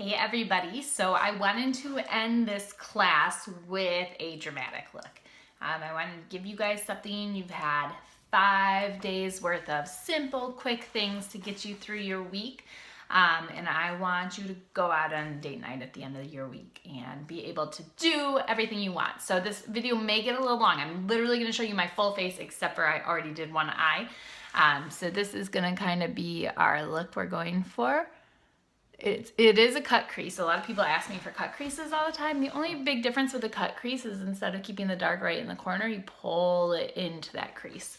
Hey everybody, so I wanted to end this class with a dramatic look. I wanted to give you guys something. You've had 5 days worth of simple, quick things to get you through your week. And I want you to go out on a date night at the end of your week and be able to do everything you want. So this video may get a little long. I'm literally going to show you my full face except for I already did one eye. So this is going to kind of be our look we're going for. It is a cut crease. A lot of people ask me for cut creases all the time. The only big difference with the cut crease is instead of keeping the dark right in the corner, you pull it into that crease.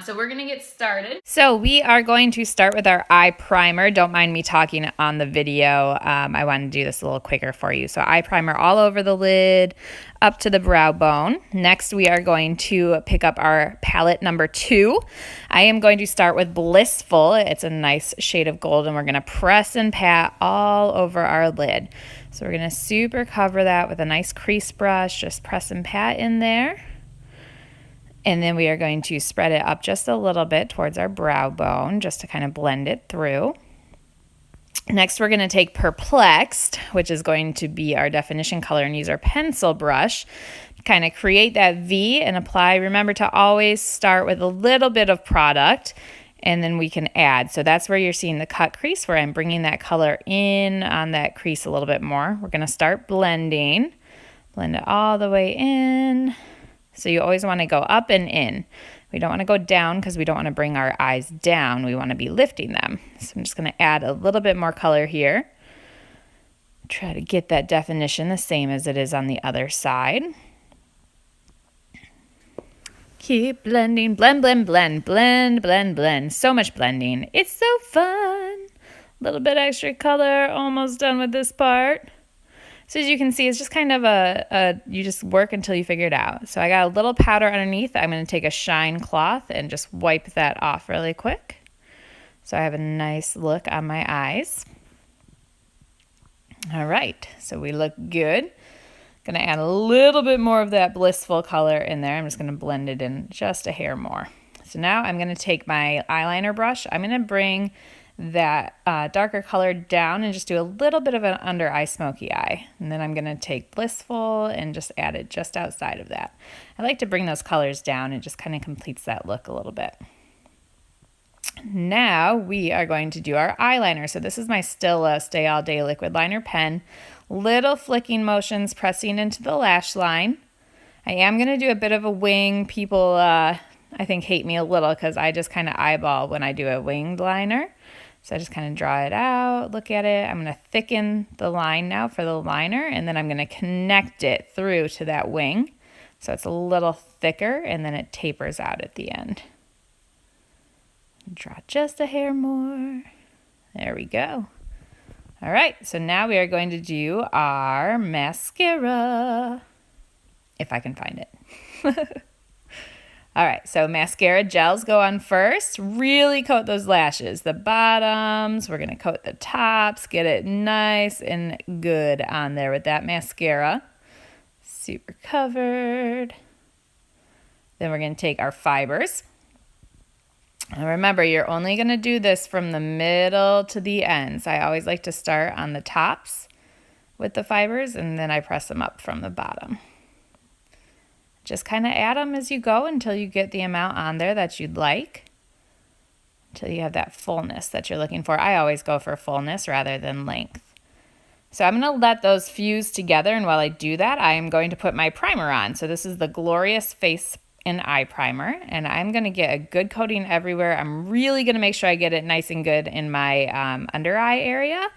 So we're going to get started. So we are going to start with our eye primer. Don't mind me talking on the video. I want to do this a little quicker for you. So eye primer all over the lid, up to the brow bone. Next, we are going to pick up our palette number 2. I am going to start with Blissful. It's a nice shade of gold, and we're going to press and pat all over our lid. So we're going to super cover that with a nice crease brush. Just press and pat in there. And then we are going to spread it up just a little bit towards our brow bone just to kind of blend it through. Next, we're going to take Perplexed, which is going to be our definition color, and use our pencil brush to kind of create that V and apply. Remember to always start with a little bit of product, and then we can add. So that's where you're seeing the cut crease, where I'm bringing that color in on that crease a little bit more. We're going to start blending. Blend it all the way in. So you always want to go up and in. We don't want to go down because we don't want to bring our eyes down. We want to be lifting them. So I'm just going to add a little bit more color here. Try to get that definition the same as it is on the other side. Keep blending, blend, blend, blend, blend, blend, blend. So much blending. It's so fun. A little bit extra color, almost done with this part. So as you can see, it's just kind of you just work until you figure it out. So I got a little powder underneath. I'm going to take a shine cloth and just wipe that off really quick. So I have a nice look on my eyes. All right, so we look good. Going to add a little bit more of that Blissful color in there. I'm just going to blend it in just a hair more. So now I'm going to take my eyeliner brush. I'm going to bring that darker color down and just do a little bit of an under eye smoky eye. And then I'm going to take Blissful and just add it just outside of that. I like to bring those colors down. It just kind of completes that look a little bit. Now we are going to do our eyeliner. So this is my Stila Stay All Day liquid liner pen. Little flicking motions pressing into the lash line. I am going to do a bit of a wing. People I think hate me a little because I just kind of eyeball when I do a winged liner. So I just kind of draw it out, look at it. I'm going to thicken the line now for the liner, and then I'm going to connect it through to that wing. So it's a little thicker, and then it tapers out at the end. Draw just a hair more. There we go. All right, so now we are going to do our mascara, if I can find it. All right, so mascara gels go on first. Really coat those lashes, the bottoms. We're going to coat the tops, get it nice and good on there with that mascara. Super covered. Then we're going to take our fibers. And remember, you're only going to do this from the middle to the ends. I always like to start on the tops with the fibers, and then I press them up from the bottom. Just kind of add them as you go until you get the amount on there that you'd like, until you have that fullness that you're looking for. I always go for fullness rather than length. So I'm going to let those fuse together, and while I do that, I am going to put my primer on. So this is the Glorious Face and Eye Primer, and I'm going to get a good coating everywhere. I'm really going to make sure I get it nice and good in my under eye area.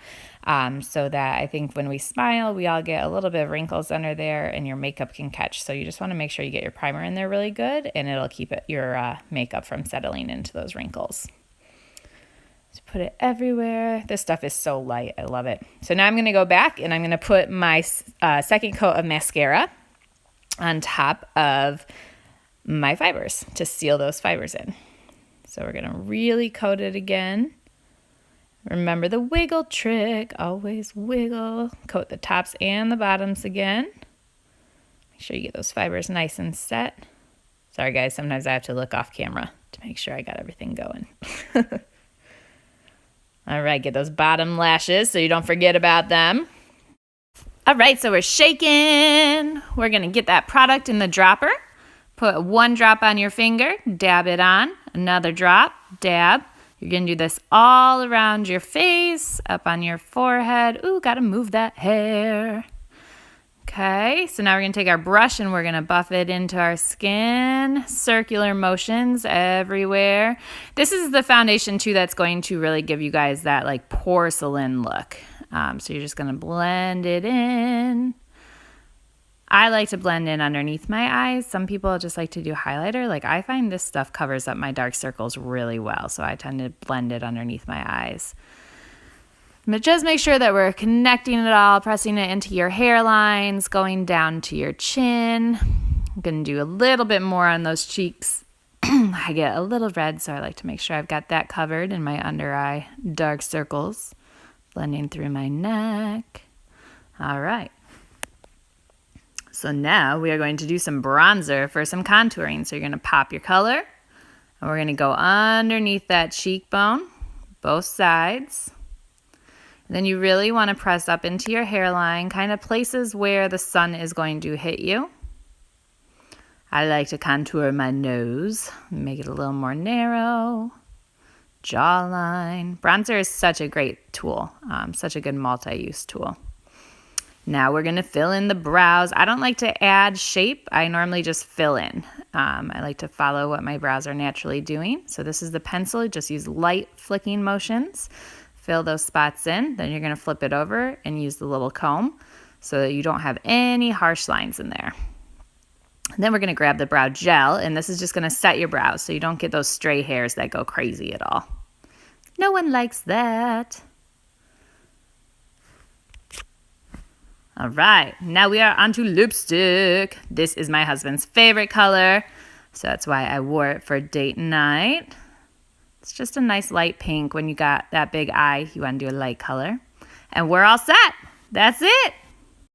So that I think when we smile, we all get a little bit of wrinkles under there and your makeup can catch. So you just want to make sure you get your primer in there really good, and it'll keep your makeup from settling into those wrinkles. Just put it everywhere. This stuff is so light. I love it. So now I'm going to go back and I'm going to put my second coat of mascara on top of my fibers to seal those fibers in. So we're going to really coat it again. Remember the wiggle trick, always wiggle. Coat the tops and the bottoms again. Make sure you get those fibers nice and set. Sorry guys, sometimes I have to look off camera to make sure I got everything going. All right, get those bottom lashes so you don't forget about them. All right, so we're shaking. We're gonna get that product in the dropper. Put 1 drop on your finger, dab it on, another drop, dab. You're gonna do this all around your face, up on your forehead. Ooh, gotta move that hair. Okay, so now we're gonna take our brush and we're gonna buff it into our skin. Circular motions everywhere. This is the foundation too that's going to really give you guys that like porcelain look. So you're just gonna blend it in. I like to blend in underneath my eyes. Some people just like to do highlighter. Like I find this stuff covers up my dark circles really well, so I tend to blend it underneath my eyes. But just make sure that we're connecting it all, pressing it into your hairlines, going down to your chin. I'm going to do a little bit more on those cheeks. I get a little red, so I like to make sure I've got that covered in my under eye dark circles. Blending through my neck. All right. So now we are going to do some bronzer for some contouring. So you're going to pop your color, and we're going to go underneath that cheekbone, both sides. And then you really want to press up into your hairline, kind of places where the sun is going to hit you. I like to contour my nose, make it a little more narrow. Jawline. Bronzer is such a great tool, such a good multi-use tool. Now we're going to fill in the brows. I don't like to add shape. I normally just fill in. I like to follow what my brows are naturally doing. So this is the pencil. Just use light flicking motions. Fill those spots in. Then you're going to flip it over and use the little comb so that you don't have any harsh lines in there. And then we're going to grab the brow gel, and this is just going to set your brows so you don't get those stray hairs that go crazy at all. No one likes that. All right, now we are onto lipstick. This is my husband's favorite color, so that's why I wore it for date night. It's just a nice light pink. When you got that big eye, you want to do a light color. And we're all set. That's it.